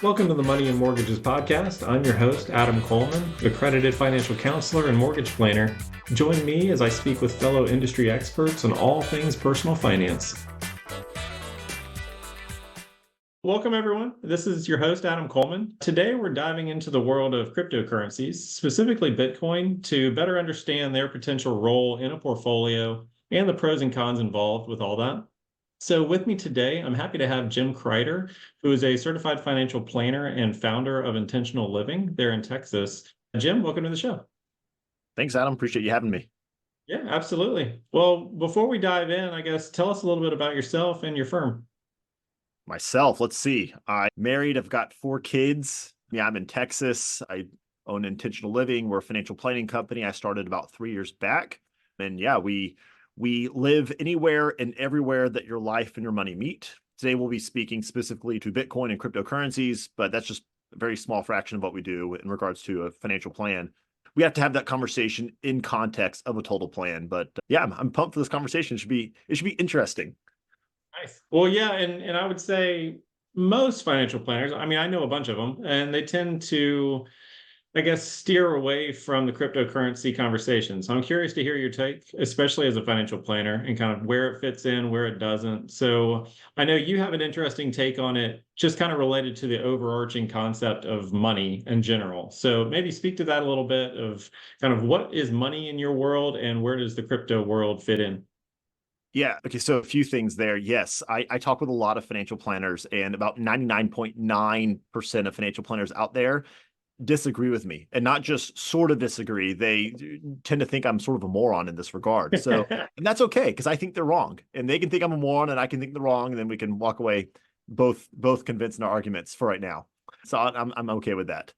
Welcome to the Money and Mortgages podcast. I'm your host, Adam Coleman, accredited financial counselor and mortgage planner. Join me as I speak with fellow industry experts on all things personal finance. Welcome, everyone. This is your host, Adam Coleman. Today, we're diving into the world of cryptocurrencies, specifically Bitcoin, to better understand their potential role in a portfolio and the pros and cons involved with all that. So with me today, I'm happy to have Jim Crider, who is a certified financial planner and founder of Intentional Living there in Texas. Jim, welcome to the show. Thanks, Adam. Appreciate you having me. Yeah, absolutely. Well, before we dive in, I guess, tell us a little bit about yourself and your firm. Myself, let's see. I'm married. I've got 4 kids. Yeah, I'm in Texas. I own Intentional Living. We're a financial planning company. I started about 3 years back. And yeah, we live anywhere and everywhere that your life and your money meet. Today, we'll be speaking specifically to Bitcoin and cryptocurrencies, but that's just a very small fraction of what we do in regards to a financial plan. We have to have that conversation in context of a total plan. But yeah, I'm pumped for this conversation. It should be interesting. Nice. Well, yeah, and I would say most financial planners, I mean, I know a bunch of them, and they tend to, I guess, steer away from the cryptocurrency conversation. So I'm curious to hear your take, especially as a financial planner, and kind of where it fits in, where it doesn't. So I know you have an interesting take on it, just kind of related to the overarching concept of money in general. So maybe speak to that a little bit of kind of what is money in your world and where does the crypto world fit in? Yeah. Okay. So a few things there. Yes. I talk with a lot of financial planners, and about 99.9% of financial planners out there disagree with me, and not just sort of disagree. They tend to think I'm sort of a moron in this regard. So, and that's okay, because I think they're wrong, and they can think I'm a moron and I can think they're wrong. And then we can walk away both convinced in our arguments for right now. So I'm okay with that.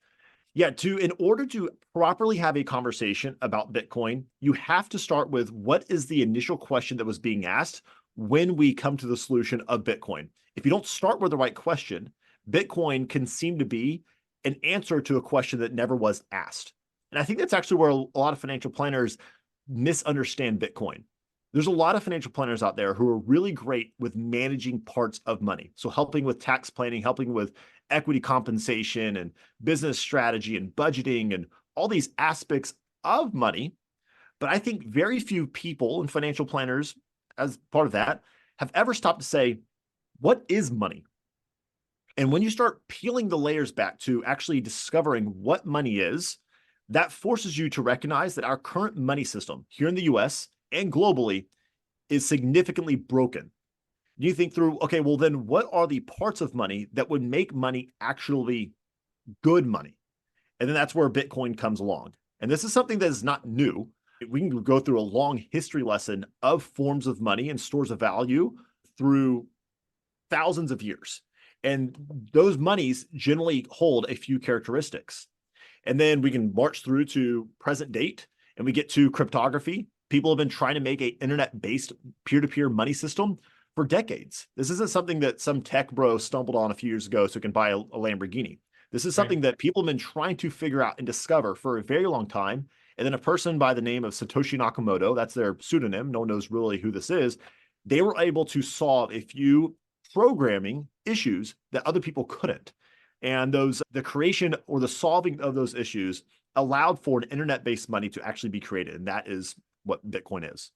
Yeah, in order to properly have a conversation about Bitcoin, you have to start with what is the initial question that was being asked when we come to the solution of Bitcoin. If you don't start with the right question, Bitcoin can seem to be an answer to a question that never was asked. And I think that's actually where a lot of financial planners misunderstand Bitcoin. There's a lot of financial planners out there who are really great with managing parts of money. So helping with tax planning, helping with equity compensation and business strategy and budgeting and all these aspects of money. But I think very few people and financial planners, as part of that, have ever stopped to say, what is money? And when you start peeling the layers back to actually discovering what money is, that forces you to recognize that our current money system here in the US and globally is significantly broken. You think through, okay, well, then what are the parts of money that would make money actually good money? And then that's where Bitcoin comes along. And this is something that is not new. We can go through a long history lesson of forms of money and stores of value through thousands of years. And those monies generally hold a few characteristics. And then we can march through to present date, and we get to cryptography. People have been trying to make an internet-based peer-to-peer money system for decades. This isn't something that some tech bro stumbled on a few years ago so it can buy a Lamborghini. This is something that people have been trying to figure out and discover for a very long time. And then a person by the name of Satoshi Nakamoto, that's their pseudonym, no one knows really who this is, they were able to solve a few programming issues that other people couldn't. And the creation or the solving of those issues allowed for an internet-based money to actually be created. And that is what Bitcoin is.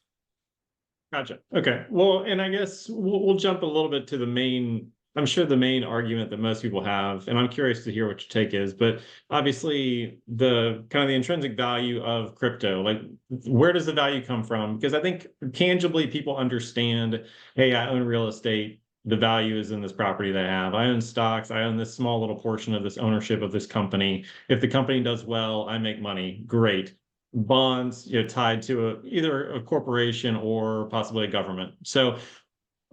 Gotcha. Okay. Well, and I guess we'll jump a little bit to the main, I'm sure the main argument that most people have, and I'm curious to hear what your take is, but obviously the kind of the intrinsic value of crypto, like where does the value come from? Because I think tangibly people understand, hey, I own real estate. The value is in this property that I have. I own stocks. I own this small little portion of this ownership of this company. If the company does well, I make money. Great. Bonds, tied to either a corporation or possibly a government. So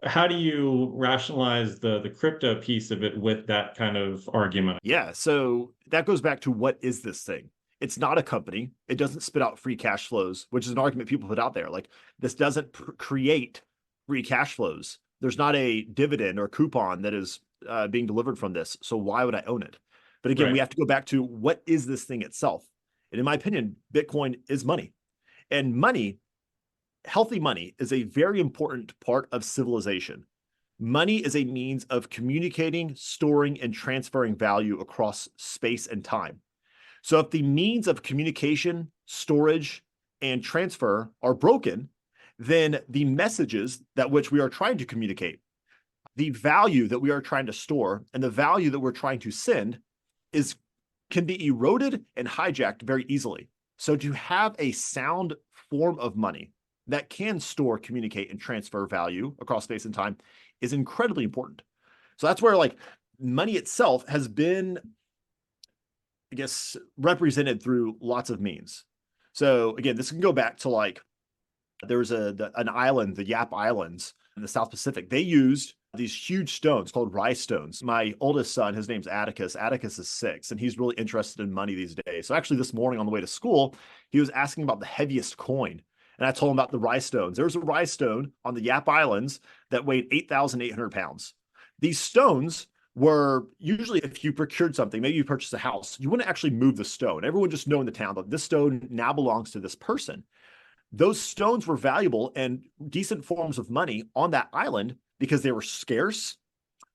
how do you rationalize the crypto piece of it with that kind of argument? Yeah, so that goes back to what is this thing? It's not a company. It doesn't spit out free cash flows, which is an argument people put out there. Like, this doesn't create free cash flows. There's not a dividend or coupon that is being delivered from this. So why would I own it? But again, we have to go back to what is this thing itself? And in my opinion, Bitcoin is money. And money, healthy money, is a very important part of civilization. Money is a means of communicating, storing, and transferring value across space and time. So if the means of communication, storage, and transfer are broken, then the messages that which we are trying to communicate, the value that we are trying to store, and the value that we're trying to send can be eroded and hijacked very easily. So to have a sound form of money that can store, communicate, and transfer value across space and time is incredibly important. So that's where like money itself has been, I guess, represented through lots of means. So again, this can go back to like there's an island, the Yap Islands in the South Pacific. They used these huge stones called rice stones. My oldest son, his name's Atticus. Atticus is 6, and he's really interested in money these days. So actually this morning on the way to school, he was asking about the heaviest coin. And I told him about the rice stones. There was a rice stone on the Yap Islands that weighed 8,800 pounds. These stones were usually, if you procured something, maybe you purchased a house, you wouldn't actually move the stone. Everyone just know in the town that this stone now belongs to this person. Those stones were valuable and decent forms of money on that island because they were scarce.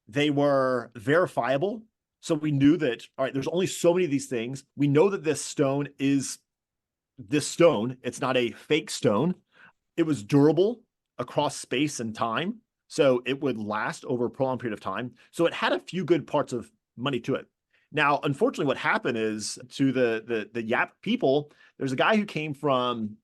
They were verifiable. So we knew that, all right, there's only so many of these things. We know that this stone is this stone. It's not a fake stone. It was durable across space and time. So it would last over a prolonged period of time. So it had a few good parts of money to it. Now, unfortunately, what happened is to the Yap people, there's a guy who came from,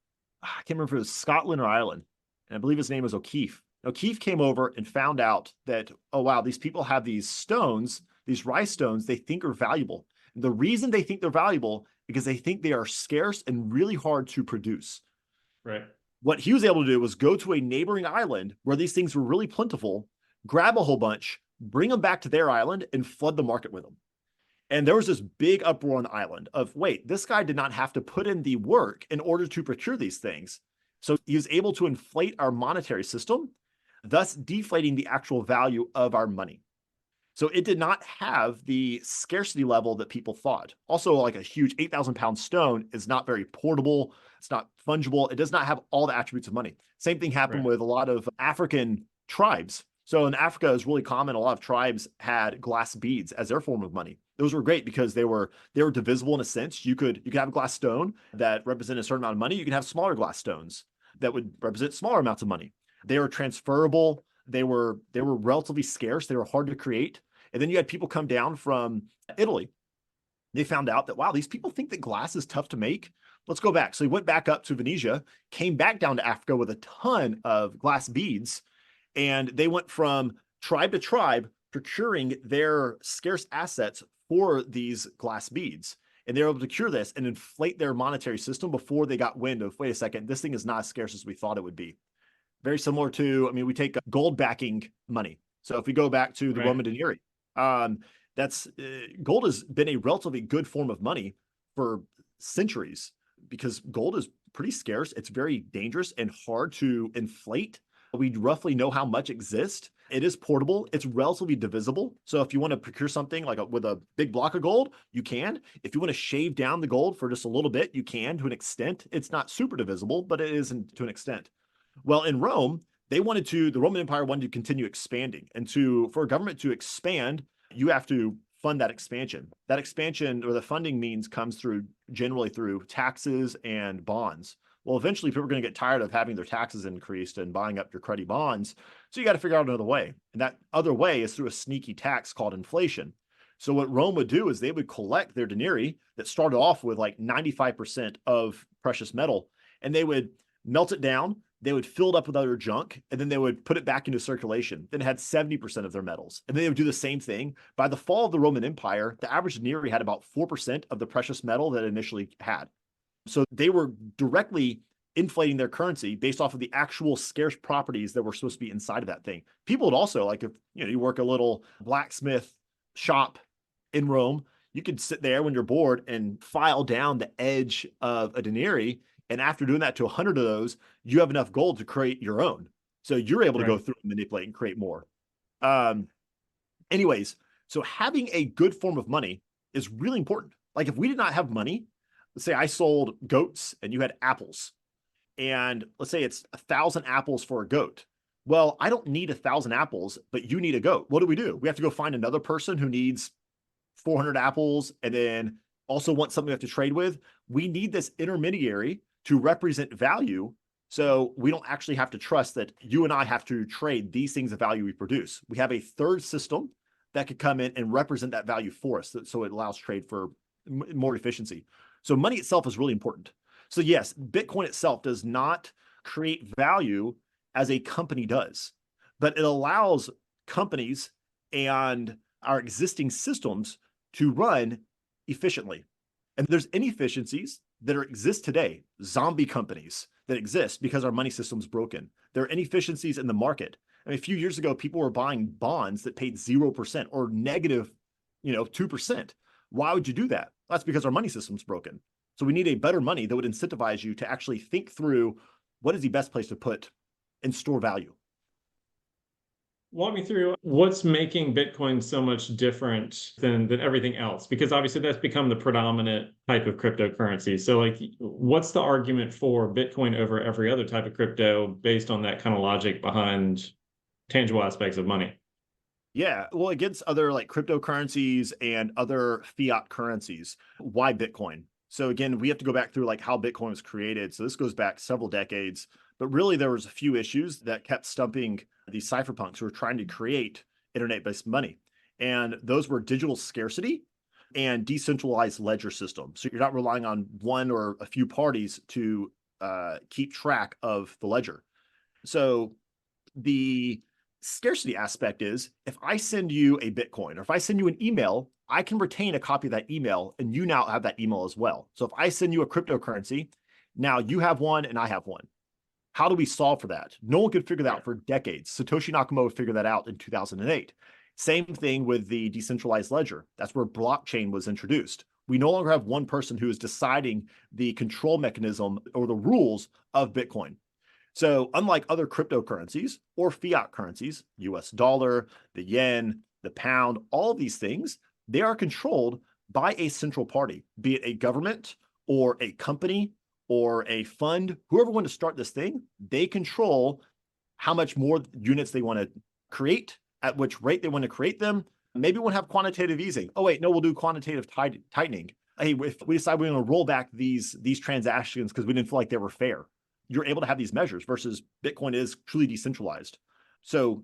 I can't remember if it was Scotland or Ireland, and I believe his name was O'Keefe. O'Keefe came over and found out that, oh, wow, these people have these stones, these rice stones, they think are valuable. And the reason they think they're valuable because they think they are scarce and really hard to produce. Right. What he was able to do was go to a neighboring island where these things were really plentiful, grab a whole bunch, bring them back to their island, and flood the market with them. And there was this big uproar on the island of, wait, this guy did not have to put in the work in order to procure these things. So he was able to inflate our monetary system, thus deflating the actual value of our money. So it did not have the scarcity level that people thought. Also, like a huge 8,000-pound stone is not very portable. It's not fungible. It does not have all the attributes of money. Same thing happened with a lot of African tribes. So in Africa, it's really common. A lot of tribes had glass beads as their form of money. Those were great because they were divisible in a sense. You could have a glass stone that represented a certain amount of money. You could have smaller glass stones that would represent smaller amounts of money. They were transferable. They were relatively scarce. They were hard to create. And then you had people come down from Italy. They found out that, wow, these people think that glass is tough to make. Let's go back. So he went back up to Venetia, came back down to Africa with a ton of glass beads, and they went from tribe to tribe procuring their scarce assets for these glass beads. And they're able to cure this and inflate their monetary system before they got wind of, wait a second, this thing is not as scarce as we thought it would be. Very similar to, I mean, we take gold backing money. So if we go back to the Roman denarii, gold has been a relatively good form of money for centuries because gold is pretty scarce. It's very dangerous and hard to inflate. We roughly know how much exists. It is portable. It's relatively divisible. So if you want to procure something like with a big block of gold, you can. If you want to shave down the gold for just a little bit, you can to an extent. It's not super divisible, but it is to an extent. Well, in Rome, the Roman Empire wanted to continue expanding. And for a government to expand, you have to fund that expansion. That expansion or the funding means comes generally through taxes and bonds. Well, eventually people are going to get tired of having their taxes increased and buying up your cruddy bonds. So you got to figure out another way. And that other way is through a sneaky tax called inflation. So what Rome would do is they would collect their denarii that started off with like 95% of precious metal, and they would melt it down. They would fill it up with other junk, and then they would put it back into circulation. Then it had 70% of their metals. And then they would do the same thing. By the fall of the Roman Empire, the average denarii had about 4% of the precious metal that it initially had. So they were directly inflating their currency based off of the actual scarce properties that were supposed to be inside of that thing. People would also, like if you work a little blacksmith shop in Rome, you could sit there when you're bored and file down the edge of a denarii. And after doing that to 100 of those, you have enough gold to create your own. So you're able to go through and manipulate and create more. Anyways, so having a good form of money is really important. Like if we did not have money, let's say I sold goats and you had apples, and let's say it's 1,000 apples for a goat. Well, I don't need 1,000 apples, but you need a goat. What do? We have to go find another person who needs 400 apples and then also want something we have to trade with. We need this intermediary to represent value. So we don't actually have to trust that you and I have to trade these things of value we produce. We have a third system that could come in and represent that value for us. So it allows trade for more efficiency. So money itself is really important. So yes, Bitcoin itself does not create value as a company does, but it allows companies and our existing systems to run efficiently. And there's inefficiencies that exist today, zombie companies that exist because our money system's broken. There are inefficiencies in the market. I mean, a few years ago, people were buying bonds that paid 0% or negative, 2%. Why would you do that? That's because our money system's broken. So we need a better money that would incentivize you to actually think through what is the best place to put and store value. Walk me through what's making Bitcoin so much different than everything else, because obviously that's become the predominant type of cryptocurrency. So like, what's the argument for Bitcoin over every other type of crypto based on that kind of logic behind tangible aspects of money? Yeah, well, against other like cryptocurrencies and other fiat currencies, why Bitcoin? So again, we have to go back through like how Bitcoin was created. So this goes back several decades, but really there was a few issues that kept stumping these cypherpunks who were trying to create internet-based money. And those were digital scarcity and decentralized ledger system. So you're not relying on one or a few parties to keep track of the ledger. So the scarcity aspect is if I send you a Bitcoin or if I send you an email, I can retain a copy of that email and you now have that email as well. So if I send you a cryptocurrency, now you have one and I have one. How do we solve for that? No one could figure that out for decades. Satoshi Nakamoto figured that out in 2008. Same thing with the decentralized ledger. That's where blockchain was introduced. We no longer have one person who is deciding the control mechanism or the rules of Bitcoin. So unlike other cryptocurrencies or fiat currencies, US dollar, the yen, the pound, all of these things, they are controlled by a central party, be it a government or a company or a fund, whoever wanted to start this thing, they control how much more units they want to create, at which rate they want to create them. Maybe we'll have quantitative easing. Oh, wait, no, we'll do quantitative tightening. Hey, if we decide we're going to roll back these transactions because we didn't feel like they were fair, you're able to have these measures versus Bitcoin is truly decentralized. So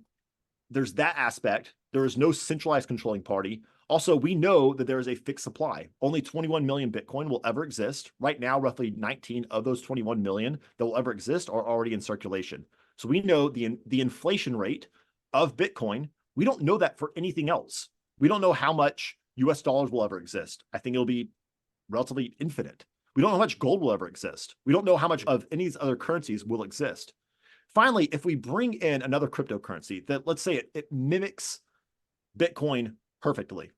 there's that aspect. There is no centralized controlling party. Also, we know that there is a fixed supply. Only 21 million Bitcoin will ever exist. Right now, roughly 19 of those 21 million that will ever exist are already in circulation. So we know the inflation rate of Bitcoin. We don't know that for anything else. We don't know how much US dollars will ever exist. I think it'll be relatively infinite. We don't know how much gold will ever exist. We don't know how much of any of these other currencies will exist. Finally, if we bring in another cryptocurrency that, let's say it mimics Bitcoin perfectly,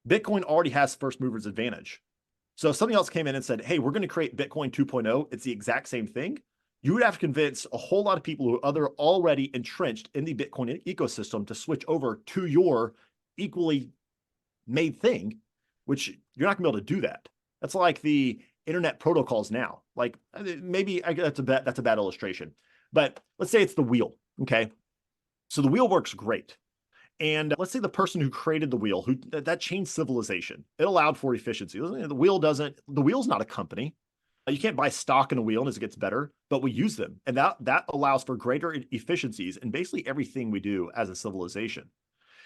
Bitcoin already has first movers advantage. So if something else came in and said, hey, we're going to create Bitcoin 2.0, it's the exact same thing, you would have to convince a whole lot of people who are already entrenched in the Bitcoin ecosystem to switch over to your equally made thing, which you're not going to be able to do that. That's like the internet protocols now. Like maybe that's a bad illustration, but let's say it's the wheel. Okay. So the wheel works great. And let's say the person who created the wheel, that changed civilization. It allowed for efficiency. The wheel's not a company. You can't buy stock in a wheel and as it gets better, but we use them. And that allows for greater efficiencies in basically everything we do as a civilization.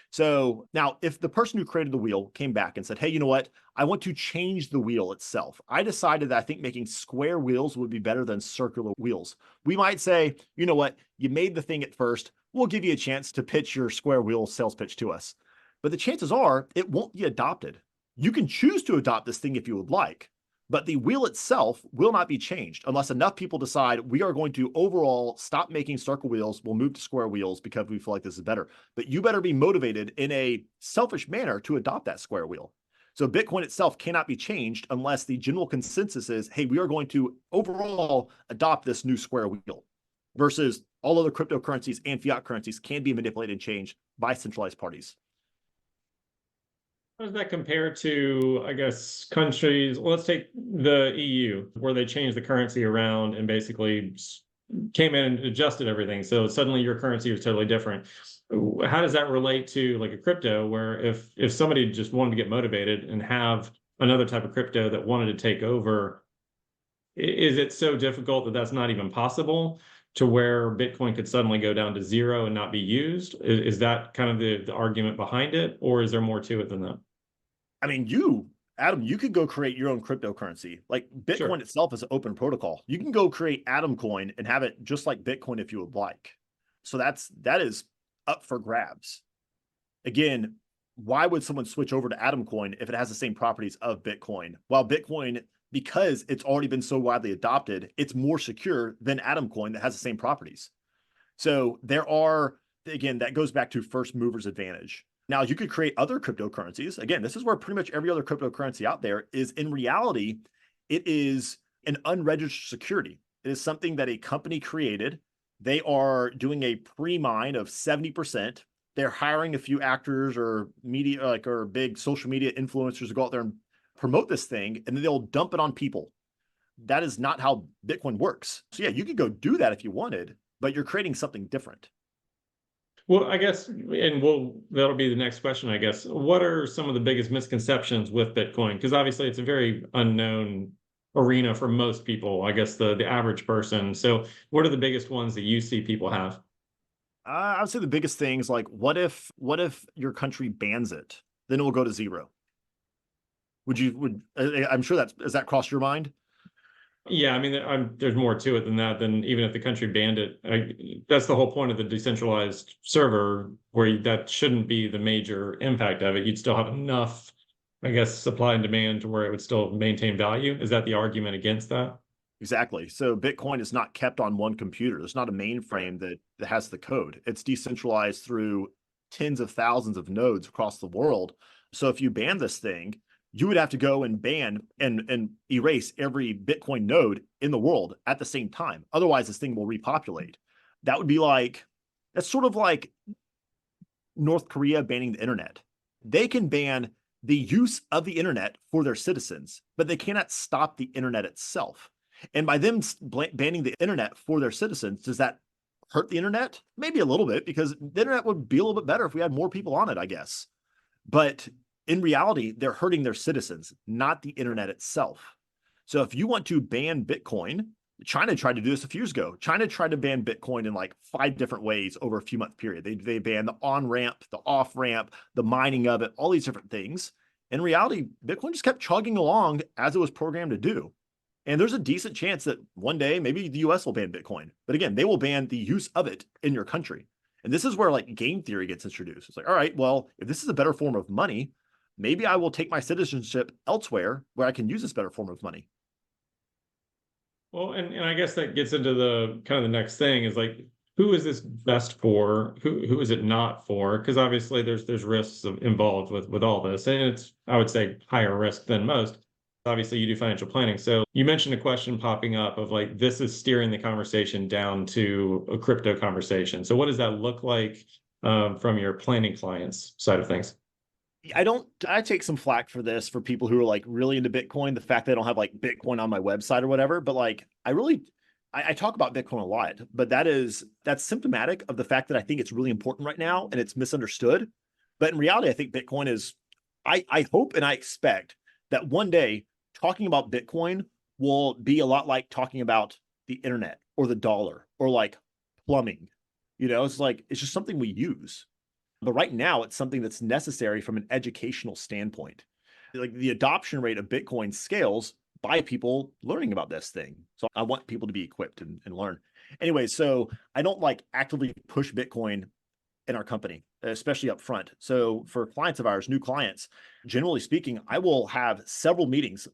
So now if the person who created the wheel came back and said, hey, you know what? I want to change the wheel itself. I decided that I think making square wheels would be better than circular wheels. We might say, you know what? You made the thing at first. We'll give you a chance to pitch your square wheel sales pitch to us. But the chances are it won't be adopted. You can choose to adopt this thing if you would like, but the wheel itself will not be changed unless enough people decide we are going to overall stop making circle wheels. We'll move to square wheels because we feel like this is better. But you better be motivated in a selfish manner to adopt that square wheel. So Bitcoin itself cannot be changed unless the general consensus is, hey, we are going to overall adopt this new square wheel, versus all other cryptocurrencies and fiat currencies can be manipulated and changed by centralized parties. How does that compare to, I guess, countries? Well, let's take the EU, where they change the currency around and basically came in and adjusted everything. So suddenly your currency was totally different. How does that relate to like a crypto where if somebody just wanted to get motivated and have another type of crypto that wanted to take over, is it so difficult that that's not even possible to where Bitcoin could suddenly go down to zero and not be used? Is that kind of the argument behind it, or is there more to it than that? I mean, Adam, you could go create your own cryptocurrency. Like Bitcoin Sure. itself is an open protocol. You can go create Adam Coin and have it just like Bitcoin if you would like. So that is up for grabs. Again, why would someone switch over to Adam Coin if it has the same properties of Bitcoin? While Bitcoin, because it's already been so widely adopted, it's more secure than Adam Coin that has the same properties. So there are, again, that goes back to first movers advantage. Now, you could create other cryptocurrencies. Again, this is where pretty much every other cryptocurrency out there is. In reality, it is an unregistered security. It is something that a company created. They are doing a pre-mine of 70%. They're hiring a few actors or media, like, or big social media influencers to go out there and promote this thing, and then they'll dump it on people. That is not how Bitcoin works. So yeah, you could go do that if you wanted, but you're creating something different. Well, I guess, and that'll be the next question, I guess. What are some of the biggest misconceptions with Bitcoin? Because obviously it's a very unknown arena for most people, I guess the average person. So what are the biggest ones that you see people have? I would say the biggest things like what if your country bans it? Then it will go to zero. I'm sure has that crossed your mind? Yeah, I mean, there's more to it than that. Than even if the country banned it, that's the whole point of the decentralized server, where that shouldn't be the major impact of it. You'd still have enough, I guess, supply and demand to where it would still maintain value. Is that the argument against that? Exactly. So Bitcoin is not kept on one computer. There's not a mainframe that has the code. It's decentralized through tens of thousands of nodes across the world. So if you ban this thing, you would have to go and ban and erase every Bitcoin node in the world at the same time. Otherwise, this thing will repopulate. That would be like, that's sort of like North Korea banning the internet. They can ban the use of the internet for their citizens, but they cannot stop the internet itself. And by them banning the internet for their citizens, does that hurt the internet? Maybe a little bit, because the internet would be a little bit better if we had more people on it, I guess. But in reality, they're hurting their citizens, not the internet itself. So if you want to ban Bitcoin, China tried to do this a few years ago. China tried to ban Bitcoin in like 5 different ways over a few month period. They banned the on ramp, the off ramp, the mining of it, all these different things. In reality, Bitcoin just kept chugging along as it was programmed to do. And there's a decent chance that one day maybe the US will ban Bitcoin. But again, they will ban the use of it in your country. And this is where like game theory gets introduced. It's like, all right, well, if this is a better form of money, maybe I will take my citizenship elsewhere where I can use this better form of money. Well, and I guess that gets into the kind of the next thing is like, who is this best for? Who is it not for? Because obviously there's risks involved with all this, and it's, I would say, higher risk than most. Obviously, you do financial planning, so you mentioned a question popping up of like, this is steering the conversation down to a crypto conversation. So what does that look like from your planning clients side of things? I take some flack for this for people who are like really into Bitcoin, the fact that I don't have like Bitcoin on my website or whatever. But like, I talk about Bitcoin a lot, but that's symptomatic of the fact that I think it's really important right now and it's misunderstood. But in reality, I think Bitcoin is, I hope and I expect that one day talking about Bitcoin will be a lot like talking about the internet or the dollar or like plumbing. It's like, it's just something we use. But right now, it's something that's necessary from an educational standpoint. Like the adoption rate of Bitcoin scales by people learning about this thing. So I want people to be equipped and learn. Anyway, so I don't like actively push Bitcoin in our company, especially up front. So for clients of ours, new clients, generally speaking, I will have several meetings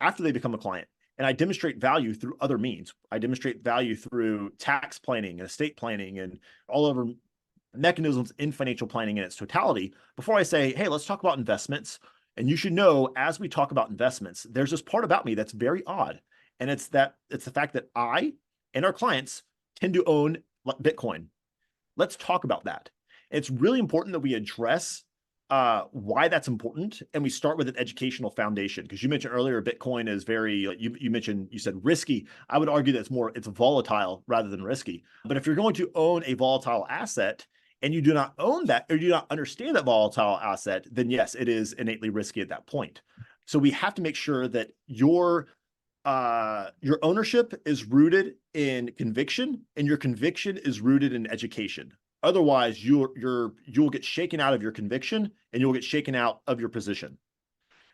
after they become a client. And I demonstrate value through other means. I demonstrate value through tax planning and estate planning and all over mechanisms in financial planning in its totality before I say, hey, let's talk about investments. And you should know, as we talk about investments, there's this part about me that's very odd. And it's the fact that I and our clients tend to own Bitcoin. Let's talk about that. It's really important that we address why that's important. And we start with an educational foundation, because you mentioned earlier, Bitcoin is very, you said risky. I would argue that it's volatile rather than risky. But if you're going to own a volatile asset and you do not own that, or you do not understand that volatile asset, then yes, it is innately risky at that point. So we have to make sure that your ownership is rooted in conviction, and your conviction is rooted in education. Otherwise, you'll get shaken out of your conviction, and you'll get shaken out of your position.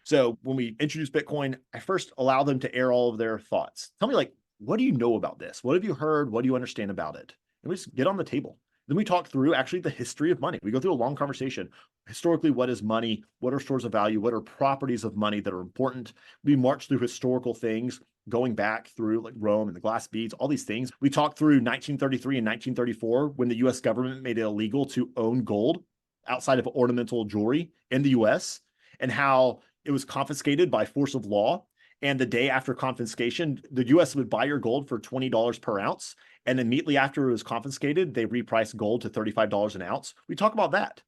So when we introduce Bitcoin, I first allow them to air all of their thoughts. Tell me, like, what do you know about this? What have you heard? What do you understand about it? And we just get on the table. Then we talk through actually the history of money. We go through a long conversation. Historically, what is money? What are stores of value? What are properties of money that are important? We march through historical things, going back through like Rome and the glass beads, all these things. We talked through 1933 and 1934 when the US government made it illegal to own gold outside of ornamental jewelry in the US, and how it was confiscated by force of law. And the day after confiscation, the US would buy your gold for $20 per ounce. And immediately after it was confiscated, they repriced gold to $35 an ounce. We talk about that.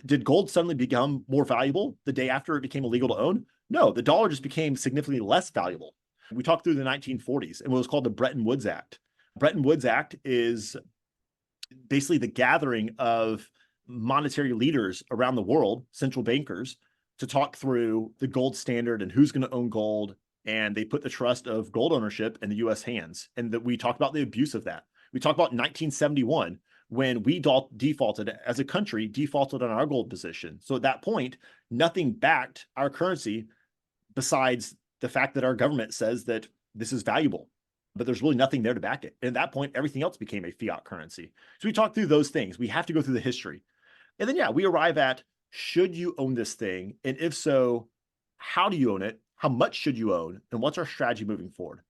Did gold suddenly become more valuable the day after it became illegal to own? No, the dollar just became significantly less valuable. We talked through the 1940s and what was called the Bretton Woods Act. Bretton Woods Act is basically the gathering of monetary leaders around the world, central bankers, to talk through the gold standard and who's going to own gold. And they put the trust of gold ownership in the US hands. And that we talked about the abuse of that. We talked about 1971 when we defaulted as a country, defaulted on our gold position. So at that point, nothing backed our currency besides the fact that our government says that this is valuable, but there's really nothing there to back it. And at that point, everything else became a fiat currency. So we talked through those things. We have to go through the history. And then, yeah, we arrive at, should you own this thing? And if so, how do you own it? How much should you own? And what's our strategy moving forward?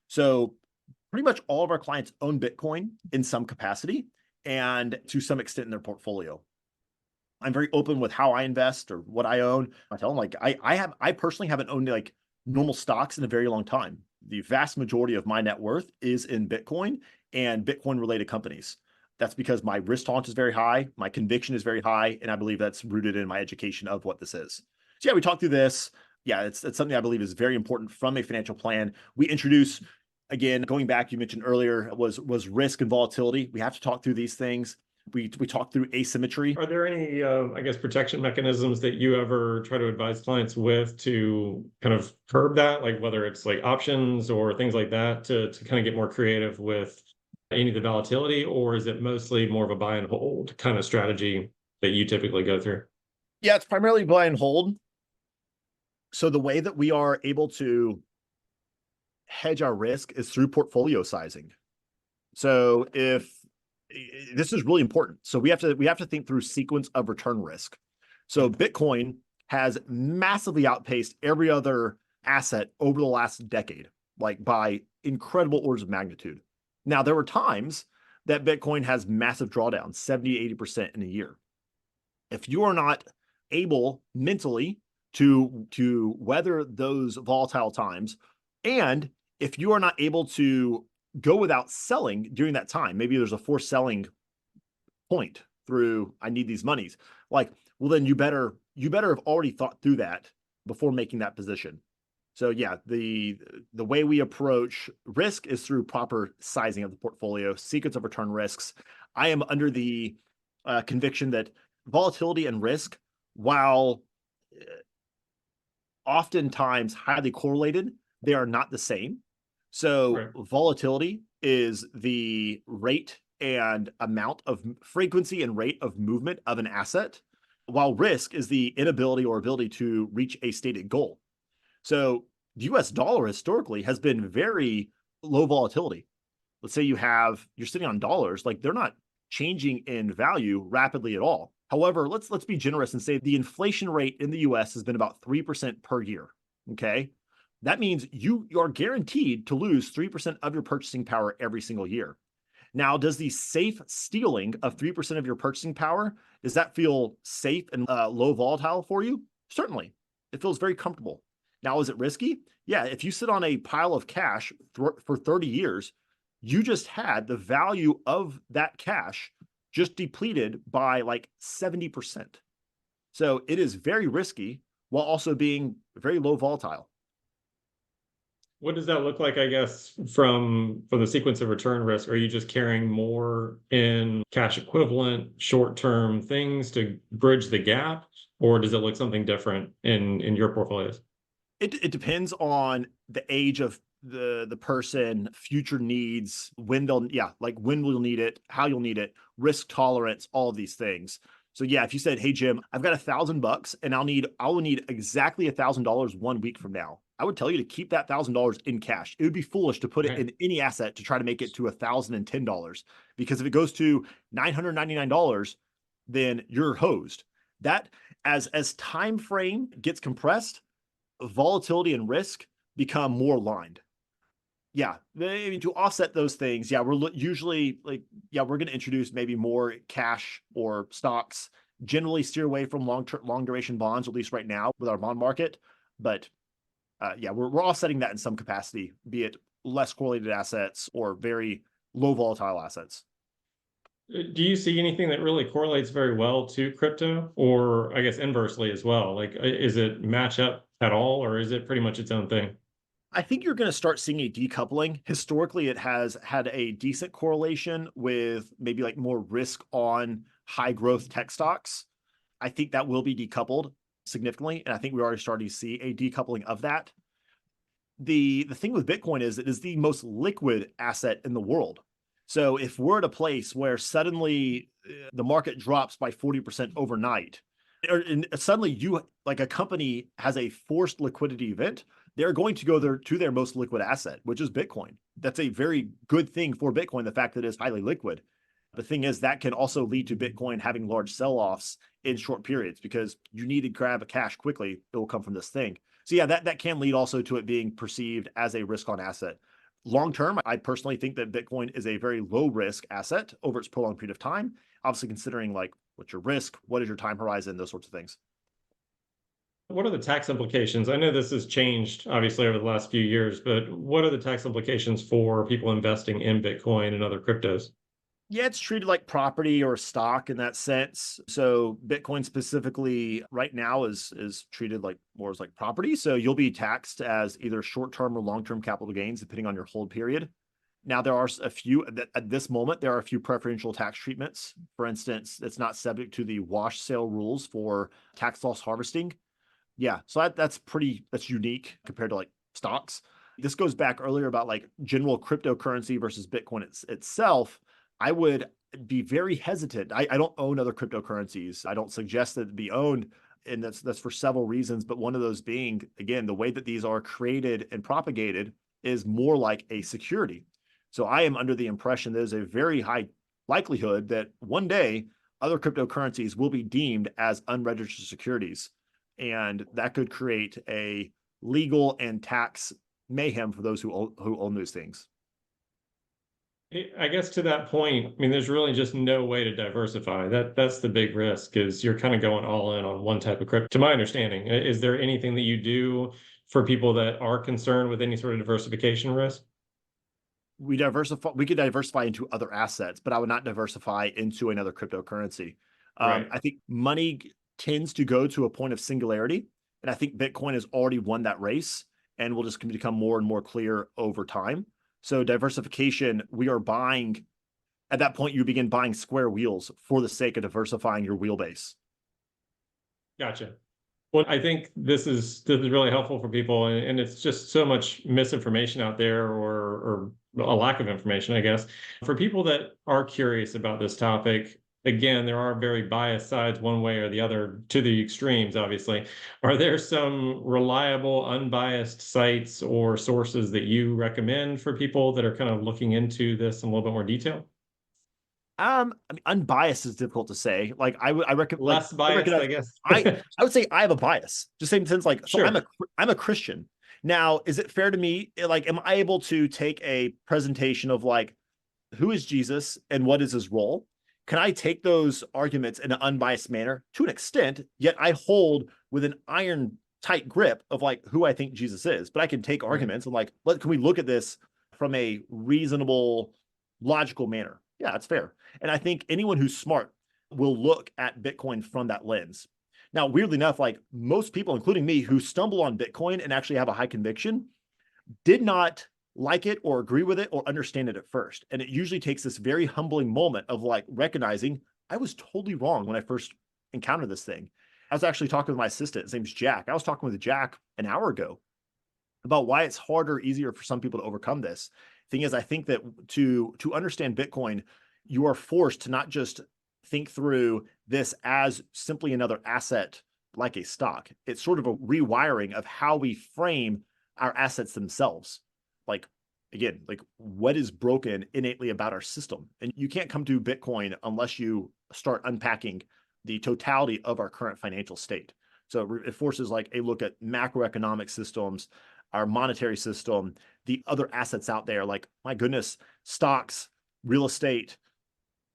So pretty much all of our clients own Bitcoin in some capacity and to some extent in their portfolio. I'm very open with how I invest or what I own. I tell them, like, I personally haven't owned like normal stocks in a very long time. The vast majority of my net worth is in Bitcoin and Bitcoin related companies. That's because my risk tolerance is very high, my conviction is very high, and I believe that's rooted in my education of what this is. So yeah, we talked through this. Yeah, it's something I believe is very important from a financial plan. We introduce, again, going back, you mentioned earlier, was risk and volatility. We have to talk through these things. We talked through asymmetry. Are there any, I guess, protection mechanisms that you ever try to advise clients with to kind of curb that, like whether it's like options or things like that, to kind of get more creative with any of the volatility, or is it mostly more of a buy and hold kind of strategy that you typically go through? Yeah, it's primarily buy and hold. So the way that we are able to hedge our risk is through portfolio sizing. So if this is really important, so we have to think through sequence of return risk. So Bitcoin has massively outpaced every other asset over the last decade, like by incredible orders of magnitude. Now, there were times that Bitcoin has massive drawdowns, 70, 80% in a year. If you are not able mentally to weather those volatile times, and if you are not able to go without selling during that time, maybe there's a forced selling point through, I need these monies, like, well, then you better have already thought through that before making that position. So yeah, the way we approach risk is through proper sizing of the portfolio, sequence of return risks. I am under the conviction that volatility and risk, while oftentimes highly correlated, they are not the same. So Right. Volatility is the rate and amount of frequency and rate of movement of an asset, while risk is the inability or ability to reach a stated goal. So the US dollar historically has been very low volatility. Let's say you're sitting on dollars, like they're not changing in value rapidly at all. However, let's be generous and say the inflation rate in the US has been about 3% per year. Okay. That means you are guaranteed to lose 3% of your purchasing power every single year. Now, does the safe stealing of 3% of your purchasing power, does that feel safe and low volatile for you? Certainly. It feels very comfortable. Now, is it risky? Yeah, if you sit on a pile of cash for 30 years, you just had the value of that cash just depleted by like 70%. So it is very risky while also being very low volatile. What does that look like, I guess, from the sequence of return risk? Are you just carrying more in cash equivalent, short-term things to bridge the gap, or does it look something different in your portfolios? It depends on the age of the person, future needs, when they'll like when we'll need it, how you'll need it, risk tolerance, all of these things. So yeah, if you said, "Hey Jim, I've got $1,000 and I will need exactly $1,000 1 week from now," I would tell you to keep that $1,000 in cash. It would be foolish to put it Right. in any asset to try to make it to $1,010, because if it goes to $999, then you're hosed. That as time frame gets compressed, volatility and risk become more aligned. Yeah, I mean, to offset those things, yeah, usually like, yeah, we're going to introduce maybe more cash or stocks. Generally, steer away from long duration bonds, at least right now with our bond market. But yeah, we're offsetting that in some capacity, be it less correlated assets or very low volatile assets. Do you see anything that really correlates very well to crypto, or I guess inversely as well? Like, is it match up at all, or is it pretty much its own thing? I think you're going to start seeing a decoupling. Historically, it has had a decent correlation with maybe like more risk on high growth tech stocks. I think that will be decoupled significantly. And I think we're already starting to see a decoupling of that. The thing with Bitcoin is it is the most liquid asset in the world. So if we're at a place where suddenly the market drops by 40% overnight, or suddenly you like a company has a forced liquidity event, they're going to go there to their most liquid asset, which is Bitcoin. That's a very good thing for Bitcoin, the fact that it's highly liquid. The thing is that can also lead to Bitcoin having large sell-offs in short periods because you need to grab a cash quickly. It will come from this thing. So yeah, that can lead also to it being perceived as a risk on asset. Long term, I personally think that Bitcoin is a very low risk asset over its prolonged period of time. Obviously, considering like what's your risk, what is your time horizon, those sorts of things. What are the tax implications? I know this has changed obviously over the last few years, but what are the tax implications for people investing in Bitcoin and other cryptos? Yeah, it's treated like property or stock in that sense. So Bitcoin specifically right now is treated like more as like property. So you'll be taxed as either short-term or long-term capital gains, depending on your hold period. Now there are a few at this moment, there are a few preferential tax treatments. For instance, it's not subject to the wash sale rules for tax loss harvesting. Yeah, so that's unique compared to like stocks. This goes back earlier about like general cryptocurrency versus Bitcoin itself. I would be very hesitant. I don't own other cryptocurrencies. I don't suggest that it be owned, and that's for several reasons. But one of those being, again, the way that these are created and propagated is more like a security. So I am under the impression there's a very high likelihood that one day other cryptocurrencies will be deemed as unregistered securities, and that could create a legal and tax mayhem for those who own those things. I guess to that point, I mean, there's really just no way to diversify. That's the big risk is you're kind of going all in on one type of crypto. To my understanding, is there anything that you do for people that are concerned with any sort of diversification risk? We could diversify into other assets, but I would not diversify into another cryptocurrency. Right. I think money tends to go to a point of singularity, and I think Bitcoin has already won that race and will just become more and more clear over time. So diversification, we are buying at that point, you begin buying square wheels for the sake of diversifying your wheelbase. Gotcha. Well, I think this is really helpful for people, and it's just so much misinformation out there, or a lack of information, I guess. For people that are curious about this topic, again, there are very biased sides one way or the other to the extremes, obviously. Are there some reliable, unbiased sites or sources that you recommend for people that are kind of looking into this in a little bit more detail? I mean, unbiased is difficult to say. Like I reckon, like Less I biased, recognize, I guess. I would say I have a bias. Just same sense, like so Sure. I'm a Christian. Now, is it fair to me? Like, am I able to take a presentation of like who is Jesus and what is his role? Can I take those arguments in an unbiased manner to an extent? Yet I hold with an iron tight grip of like who I think Jesus is. But I can take Right. arguments and like, can we look at this from a reasonable, logical manner? Yeah, that's fair. And I think anyone who's smart will look at Bitcoin from that lens. Now, weirdly enough, like most people, including me, who stumble on Bitcoin and actually have a high conviction, did not like it or agree with it or understand it at first. And it usually takes this very humbling moment of like recognizing I was totally wrong when I first encountered this thing. I was actually talking with my assistant. His name's Jack. I was talking with Jack an hour ago about why it's harder, easier for some people to overcome this. Thing is, I think that to understand Bitcoin, you are forced to not just think through this as simply another asset like a stock. It's sort of a rewiring of how we frame our assets themselves. Like, again, like what is broken innately about our system? And you can't come to Bitcoin unless you start unpacking the totality of our current financial state. So it forces like a look at macroeconomic systems, our monetary system, the other assets out there. Like, my goodness, stocks, real estate,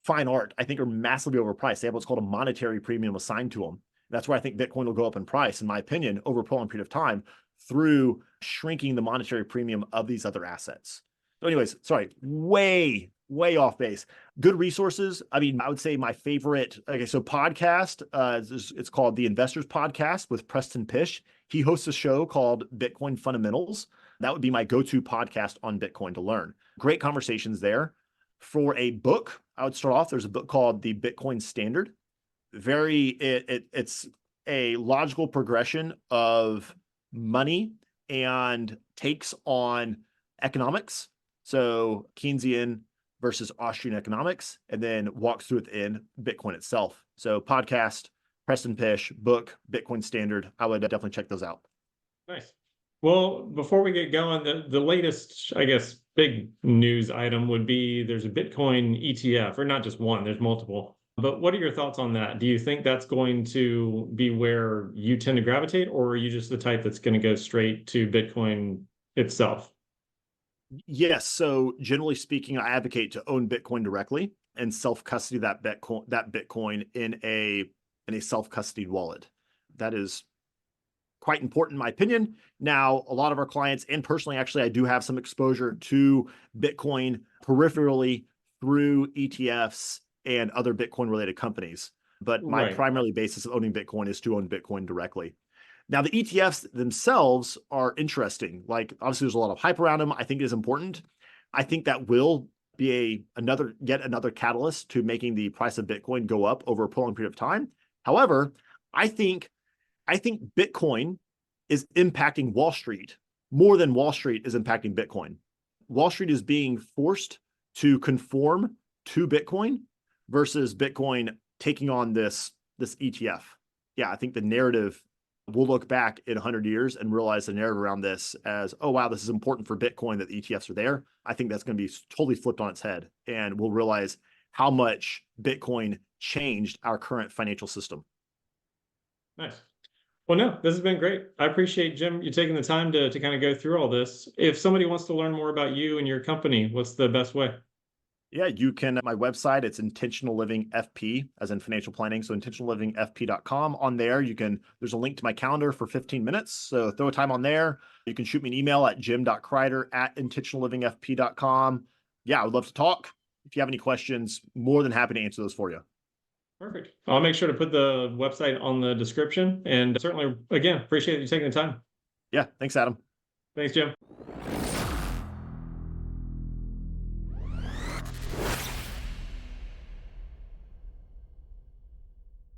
fine art, I think are massively overpriced. They have what's called a monetary premium assigned to them. That's where I think Bitcoin will go up in price, in my opinion, over a prolonged period of time through shrinking the monetary premium of these other assets. So anyways, sorry, way off base. Good resources. I mean, I would say my favorite, okay, so podcast, it's called The Investors Podcast with Preston Pish. He hosts a show called Bitcoin Fundamentals. That would be my go-to podcast on Bitcoin to learn. Great conversations there. For a book, I would start off, there's a book called The Bitcoin Standard. It's a logical progression of money and takes on economics. So Keynesian versus Austrian economics, and then walks through within Bitcoin itself. So podcast, Preston Pish, book, Bitcoin Standard. I would definitely check those out. Nice. Well, before we get going, the latest, I guess, big news item would be there's a Bitcoin ETF, or not just one, there's multiple. But what are your thoughts on that? Do you think that's going to be where you tend to gravitate, or are you just the type that's going to go straight to Bitcoin itself? Yes. So generally speaking, I advocate to own Bitcoin directly and self-custody that Bitcoin in a self-custodied wallet. That is quite important in my opinion. Now, a lot of our clients, and personally, actually, I do have some exposure to Bitcoin peripherally through ETFs and other Bitcoin related companies. But my Right. primary basis of owning Bitcoin is to own Bitcoin directly. Now, the ETFs themselves are interesting. Like, obviously, there's a lot of hype around them. I think it is important. I think that will be yet another catalyst to making the price of Bitcoin go up over a prolonged period of time. However, I think Bitcoin is impacting Wall Street more than Wall Street is impacting Bitcoin. Wall Street is being forced to conform to Bitcoin versus Bitcoin taking on this ETF. Yeah, I think the narrative, we'll look back in 100 years and realize the narrative around this as, oh, wow, this is important for Bitcoin that the ETFs are there. I think that's going to be totally flipped on its head. And we'll realize how much Bitcoin changed our current financial system. Nice. Well, no, this has been great. I appreciate, Jim, you taking the time to kind of go through all this. If somebody wants to learn more about you and your company, what's the best way? Yeah, you can, my website, it's Intentional Living FP, as in financial planning. So intentionallivingfp.com. On there, there's a link to my calendar for 15 minutes. So throw a time on there. You can shoot me an email at jim.crider@intentionallivingfp.com. Yeah, I would love to talk. If you have any questions, more than happy to answer those for you. Perfect. I'll make sure to put the website on the description. And certainly, again, appreciate you taking the time. Yeah, thanks, Adam. Thanks, Jim.